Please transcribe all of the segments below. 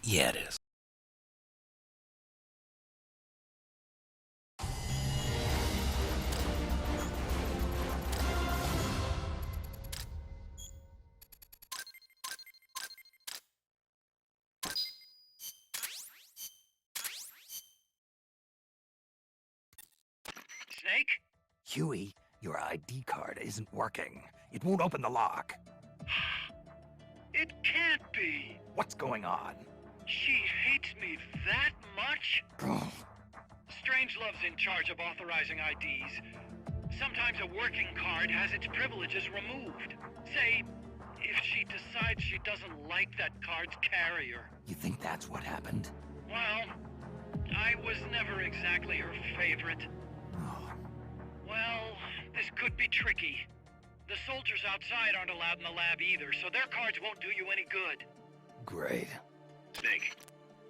Yeah, it is. Snake? Huey, your ID card isn't working. It won't open the lock. It can't be. What's going on? She hates me that much? Strangelove's in charge of authorizing IDs. Sometimes a working card has its privileges removed. Say, if she decides she doesn't like that card's carrier. You think that's what happened? Well, I was never exactly her favorite. Oh, Well, this could be tricky. The soldiers outside aren't allowed in the lab either, so their cards won't do you any good. great. Snake,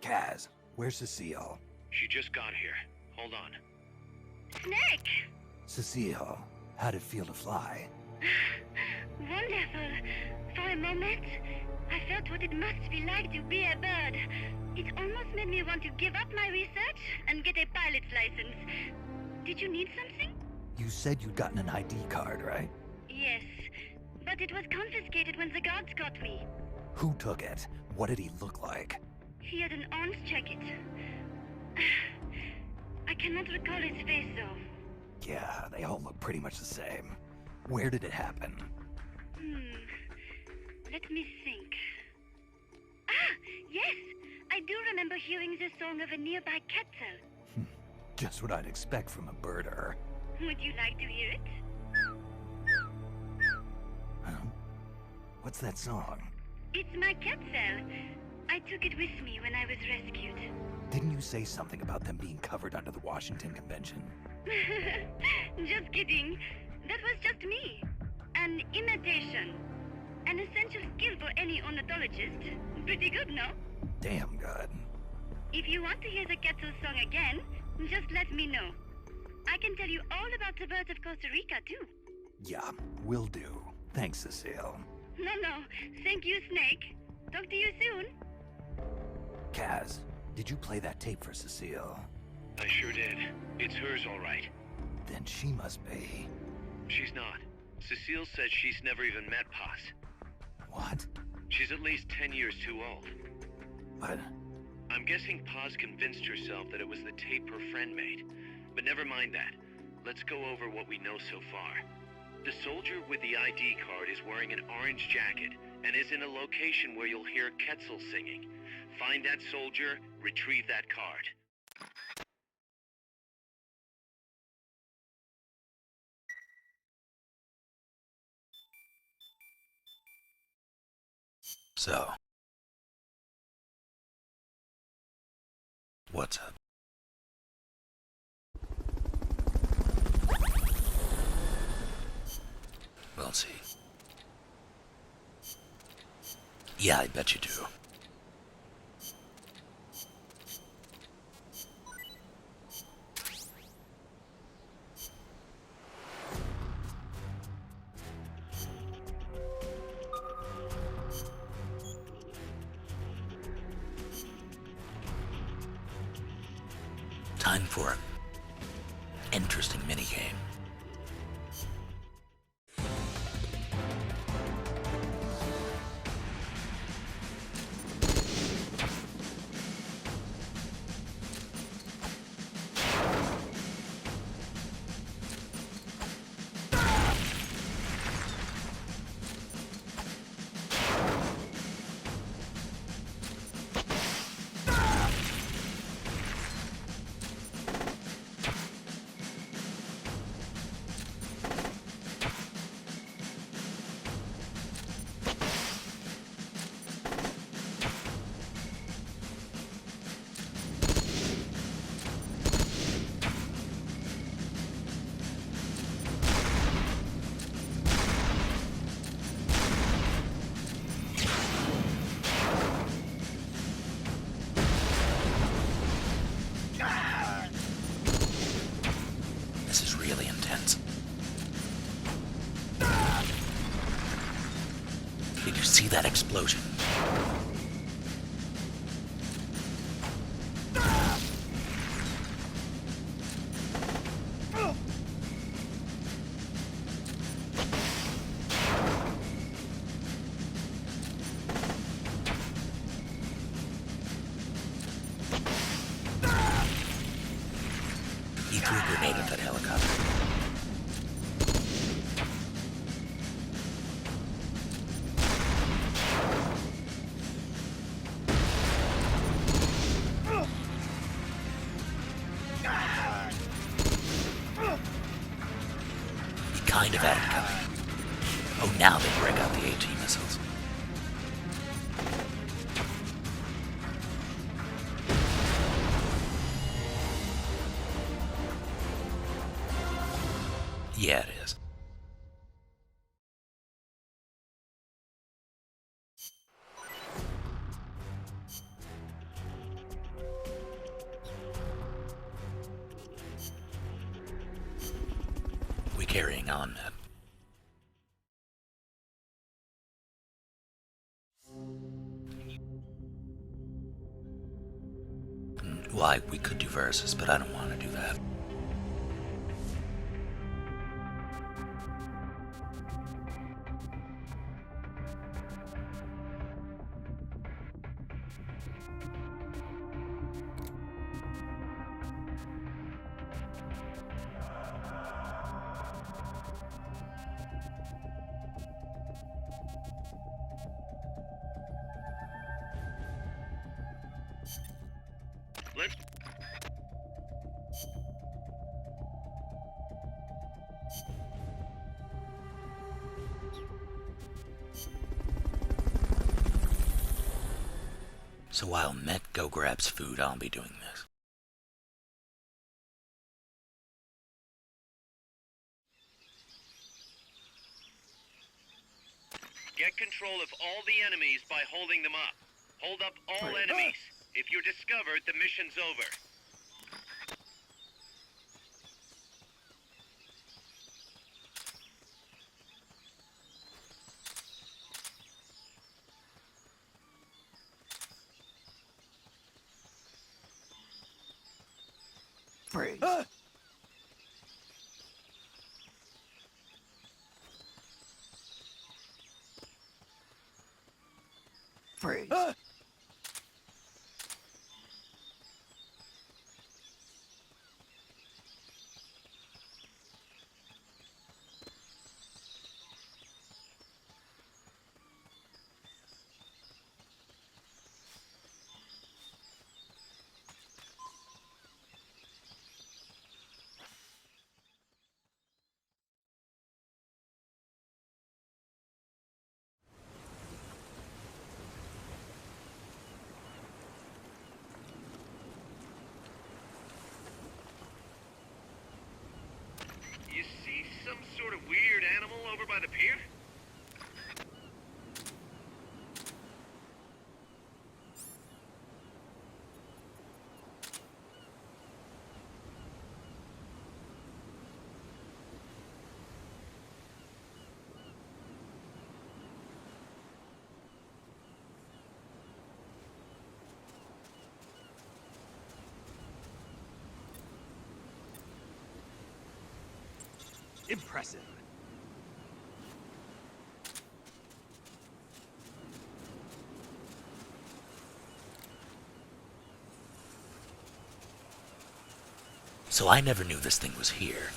Kaz, where's Cecile? she just got here. Hold on. Snake! Cecile, how'd it feel to fly? Wonderful. For a moment, I felt what it must be like to be a bird. It almost made me want to give up my research and get a pilot's license. Did you need something? You said you'd gotten an ID card, right? Yes, but it was confiscated when the guards got me. Who took it? What did he look like? He had an orange jacket. I cannot recall his face, though. Yeah, they all look pretty much the same. Where did it happen? Let me think. Ah, yes! I do remember hearing the song of a nearby kettle. Just what I'd expect from a birder. Would you like to hear it? Huh? What's that song? It's my cat cell. I took it with me when I was rescued. Didn't you say something about them being covered under the Washington Convention? Just kidding. That was just me. An imitation. An essential skill for any ornithologist. Pretty good, no? Damn good. If you want to hear the Quetzal song again, just let me know. I can tell you all about the birds of Costa Rica, too. Yeah, will do. Thanks, Cecile. No, thank you, Snake. Talk to you soon. Kaz, did you play that tape for Cecile? I sure did. It's hers, all right. Then she must be... She's not. Cecile says she's never even met Paz. What? She's at least 10 years too old. But... I'm guessing Paz convinced herself that it was the tape her friend made. But never mind that. Let's go over what we know so far. The soldier with the ID card is wearing an orange jacket and is in a location where you'll hear Quetzal singing. Find that soldier, retrieve that card. So, what's up? We'll see. Yeah, I bet you do. Time for an interesting minigame. This is really intense. Did you see that explosion? kind of had it coming. Oh, now they break out the AT missiles. Yeah, it is. We carrying on, Ned. Why, we could do verses, but I don't want to do that. Let's... So while Met go grabs food, I'll be doing this. Get control of all the enemies by holding them up. Hold up all enemies. If you're discovered, the mission's over. Freeze. Freeze. You see some sort of weird animal over by the pier? Impressive. So I never knew this thing was here.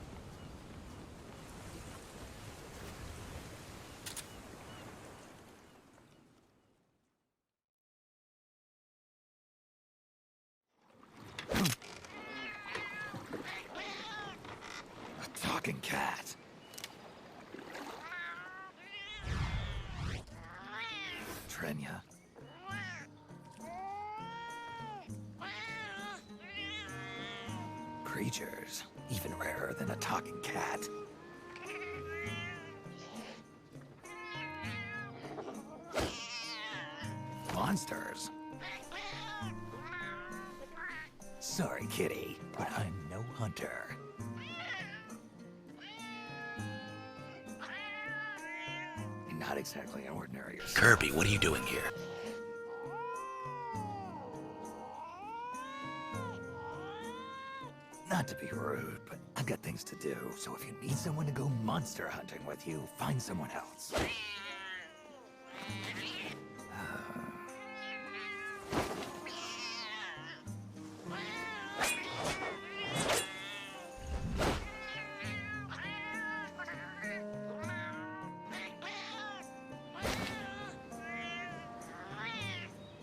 A talking cat. Trenya. Creatures, even rarer than a talking cat. Monsters. Sorry, kitty, but I'm no hunter. Not exactly an ordinary yourself. Kirby, what are you doing here? Not to be rude, but I've got things to do, so if you need someone to go monster hunting with you, find someone else.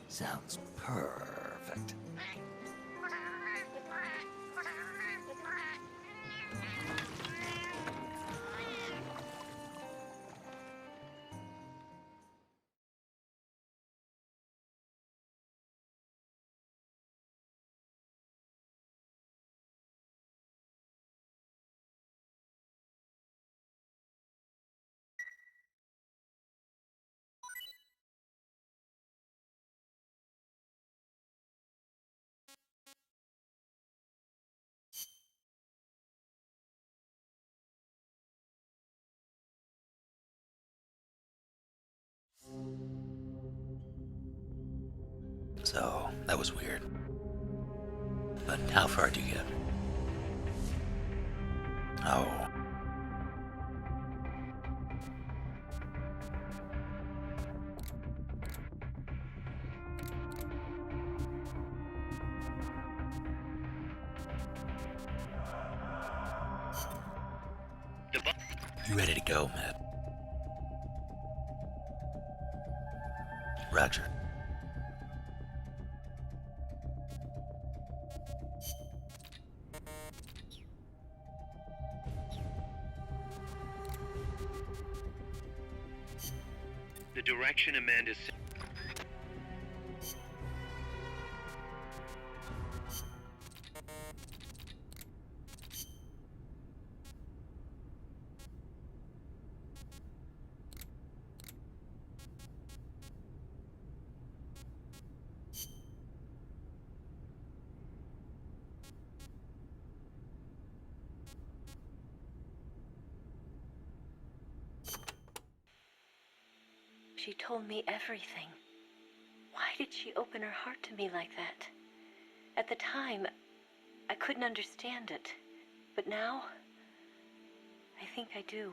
Sounds perfect. So, that was weird. But how far do you get? Oh. You ready to go, Matt? Roger. The direction Amanda's... She told me everything. Why did she open her heart to me like that? At the time, I couldn't understand it. But now, I think I do.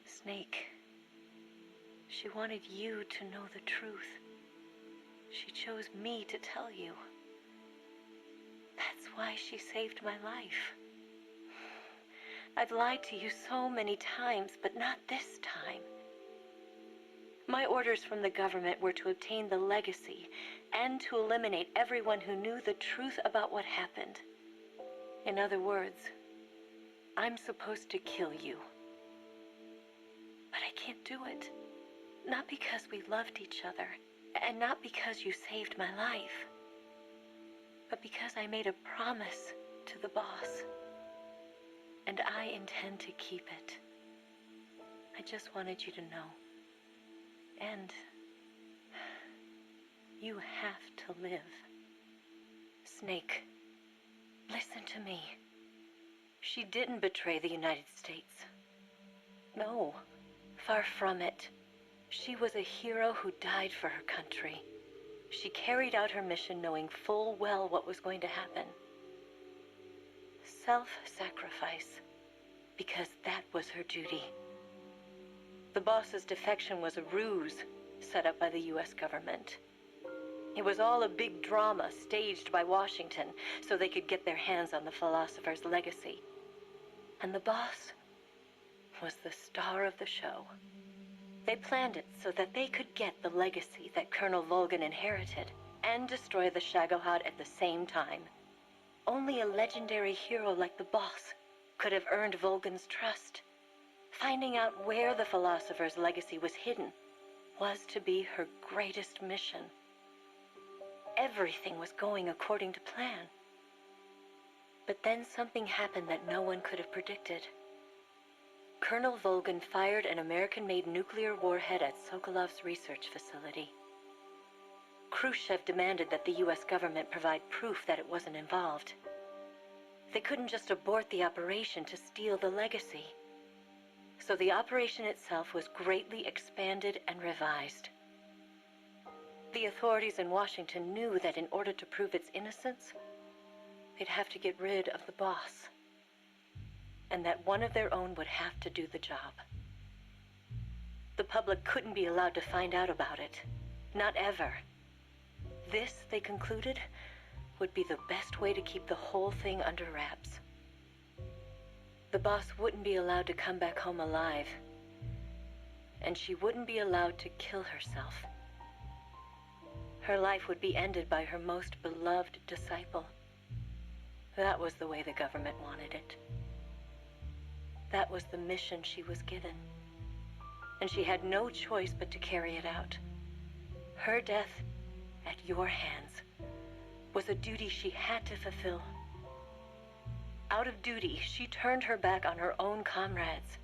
Snake, she wanted you to know the truth. She chose me to tell you. That's why she saved my life. I've lied to you so many times, but not this time. My orders from the government were to obtain the legacy and to eliminate everyone who knew the truth about what happened. In other words, I'm supposed to kill you. But I can't do it. Not because we loved each other, and not because you saved my life, but because I made a promise to the boss. And I intend to keep it. I just wanted you to know. And you have to live. Snake, listen to me. She didn't betray the United States. No, far from it. She was a hero who died for her country. She carried out her mission knowing full well what was going to happen. Self-sacrifice, because that was her duty. The boss's defection was a ruse set up by the U.S. government. It was all a big drama staged by Washington so they could get their hands on the philosopher's legacy. And the boss was the star of the show. They planned it so that they could get the legacy that Colonel Volgan inherited and destroy the Shagohod at the same time. Only a legendary hero like the boss could have earned Volgan's trust. Finding out where the philosopher's legacy was hidden was to be her greatest mission. Everything was going according to plan. But then something happened that no one could have predicted. Colonel Volgan fired an American-made nuclear warhead at Sokolov's research facility. Khrushchev demanded that the U.S. government provide proof that it wasn't involved. They couldn't just abort the operation to steal the legacy. So the operation itself was greatly expanded and revised. The authorities in Washington knew that in order to prove its innocence, they'd have to get rid of the boss. And that one of their own would have to do the job. The public couldn't be allowed to find out about it. Not ever. This, they concluded, would be the best way to keep the whole thing under wraps. The boss wouldn't be allowed to come back home alive. And she wouldn't be allowed to kill herself. Her life would be ended by her most beloved disciple. That was the way the government wanted it. That was the mission she was given. And she had no choice but to carry it out. Her death, at your hands, was a duty she had to fulfill. Out of duty, she turned her back on her own comrades.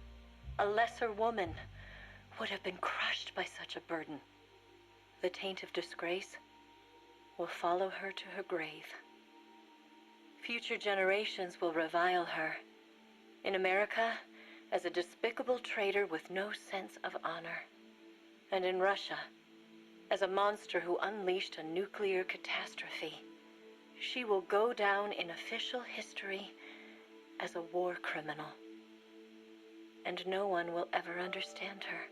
A lesser woman would have been crushed by such a burden. The taint of disgrace will follow her to her grave. Future generations will revile her. In America, as a despicable traitor with no sense of honor. And in Russia, as a monster who unleashed a nuclear catastrophe. She will go down in official history as a war criminal. And no one will ever understand her.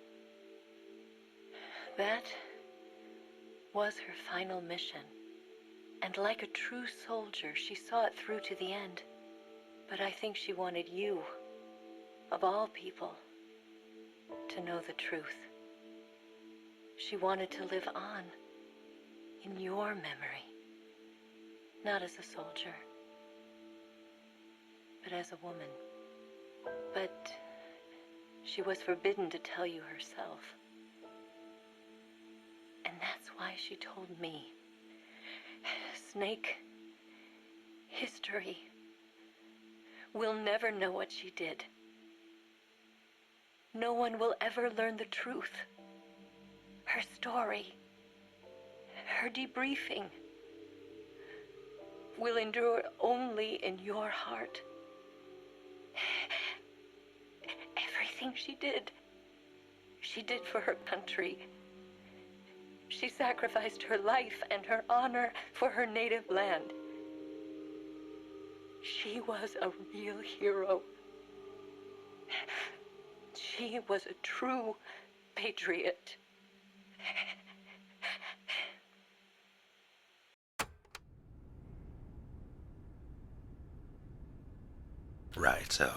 That was her final mission. And like a true soldier, she saw it through to the end. But I think she wanted you, of all people, to know the truth. She wanted to live on in your memory, not as a soldier, but as a woman. But she was forbidden to tell you herself. And that's why she told me. Snake, history will never know what she did. No one will ever learn the truth. Her story, her debriefing, will endure only in your heart. Everything she did for her country. She sacrificed her life and her honor for her native land. She was a real hero. She was a true patriot. Right, so...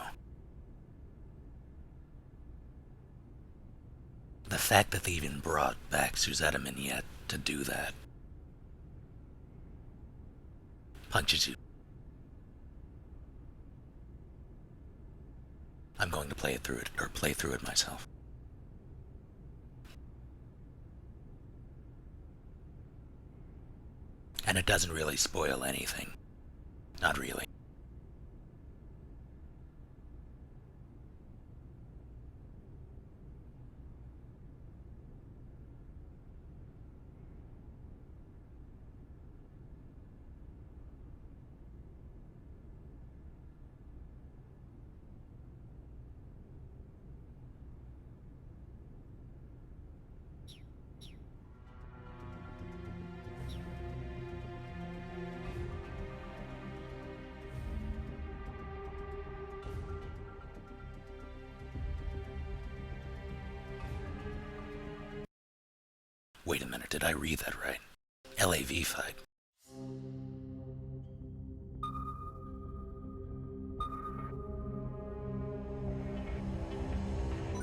the fact that they even brought back Suzette Mignette to do that punches you. I'm going to play through it myself. And it doesn't really spoil anything. Not really. Wait a minute, did I read that right? LAV fight.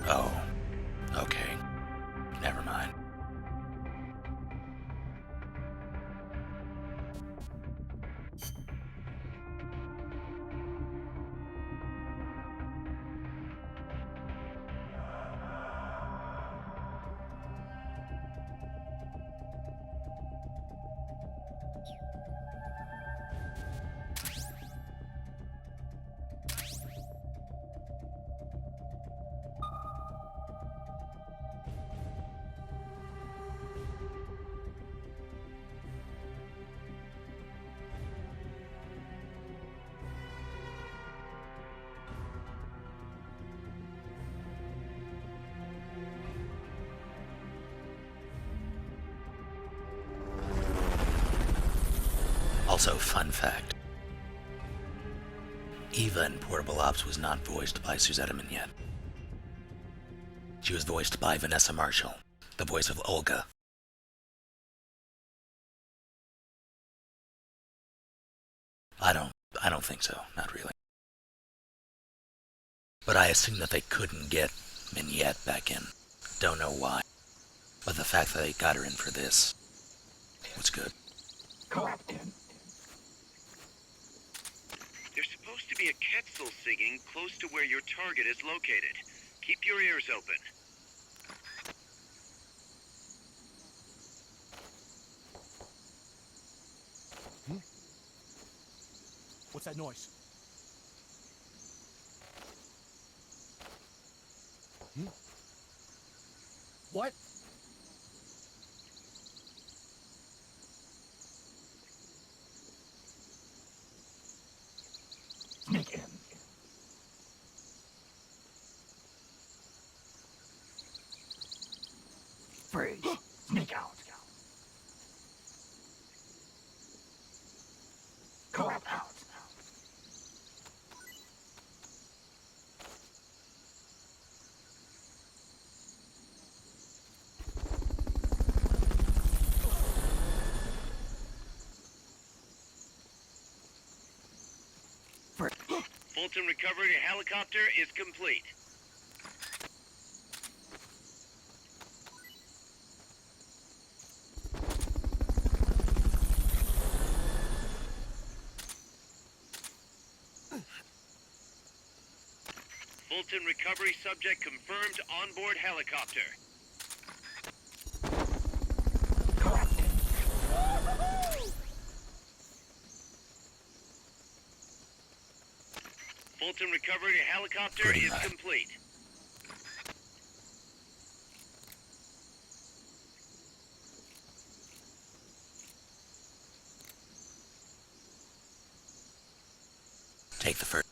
Oh, okay. Never mind. Also, fun fact. Eva in Portable Ops was not voiced by Suzette Mignette. She was voiced by Vanessa Marshall, the voice of Olga. I don't think so, not really. But I assume that they couldn't get Mignette back in. Don't know why. But the fact that they got her in for this was good. Collected. There's supposed to be a Quetzal singing close to where your target is located. Keep your ears open. What's that noise? What? Sneak in. Freeze. Sneak out. Fulton recovery helicopter is complete. Fulton recovery subject confirmed onboard helicopter. Fulton recovery helicopter Pretty is high. complete. Take the first.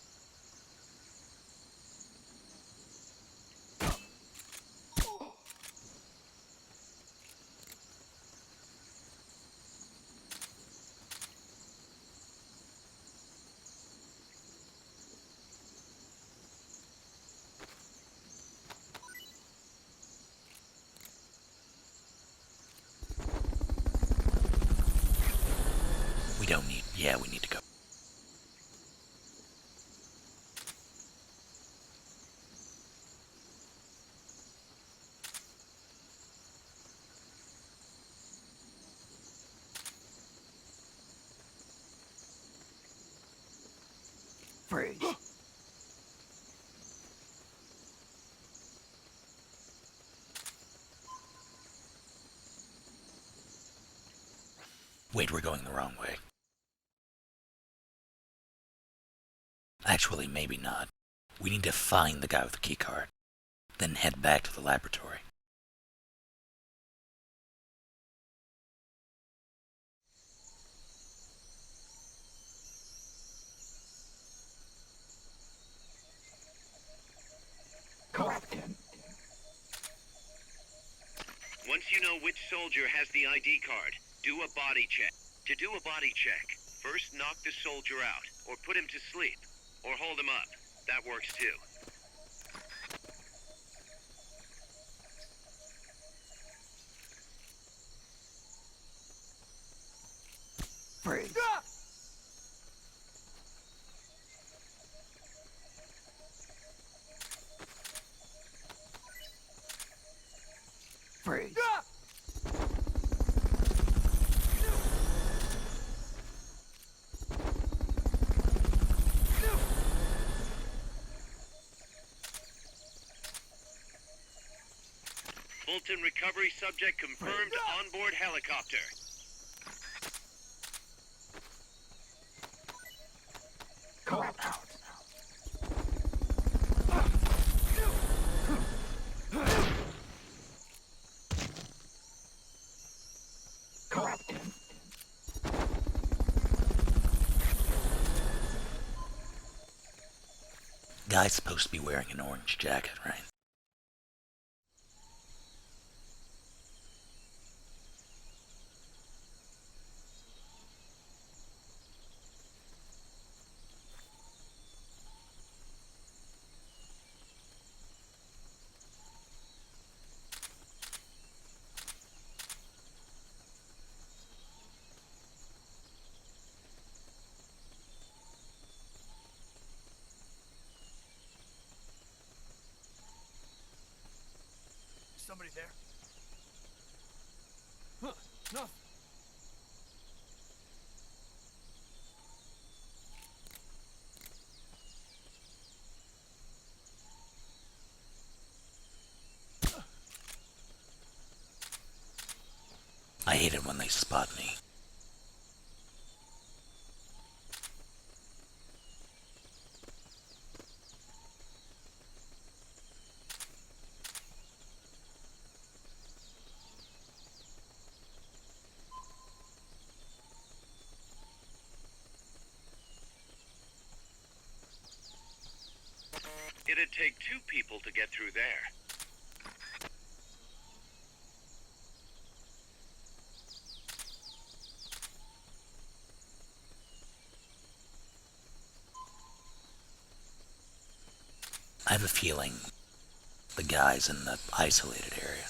We don't need... Yeah, we need to go. Freeze. Wait, we're going the wrong way. Actually, maybe not. We need to find the guy with the keycard, then head back to the laboratory. Captain. Once you know which soldier has the ID card, do a body check. To do a body check, first knock the soldier out, or put him to sleep, or hold him up. That works too. Freeze. Freeze. Fulton recovery subject confirmed onboard helicopter. Call out. Captain. Guy's supposed to be wearing an orange jacket, right? Somebody there? Huh, nothing. I hate it when they spot me. It'd take two people to get through there. I have a feeling the guy's in the isolated area.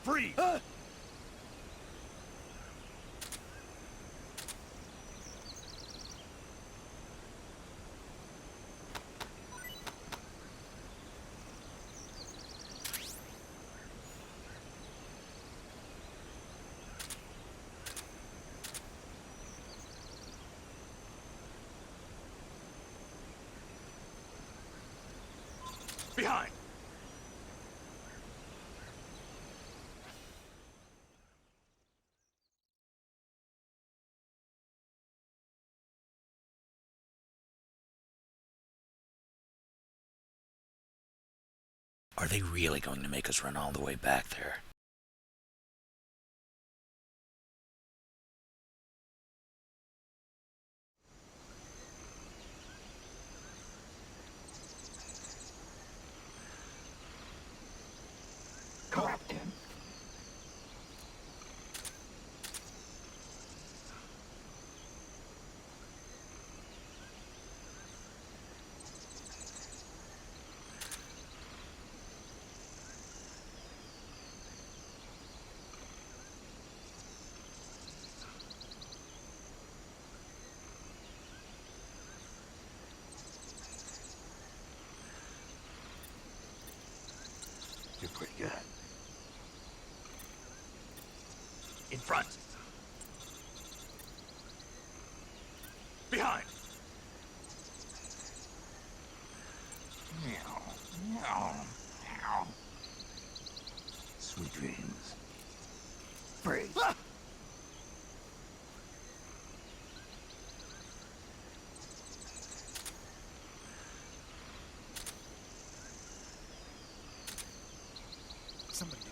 Freeze! Behind! Are they really going to make us run all the way back there? Captain. You're pretty good. In front. Behind. Meow, meow, meow. Sweet dreams. Freeze. Ah! Somebody there.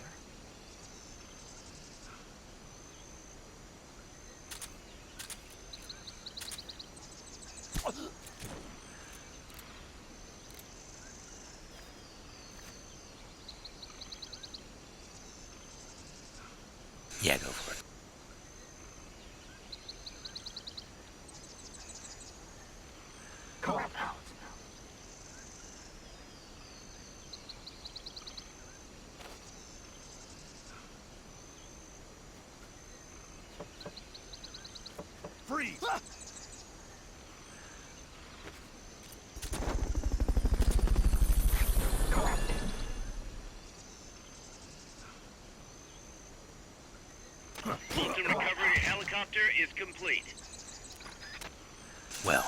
Yeah, go for it. Come out. Freeze! Fulton recovery helicopter is complete. Well,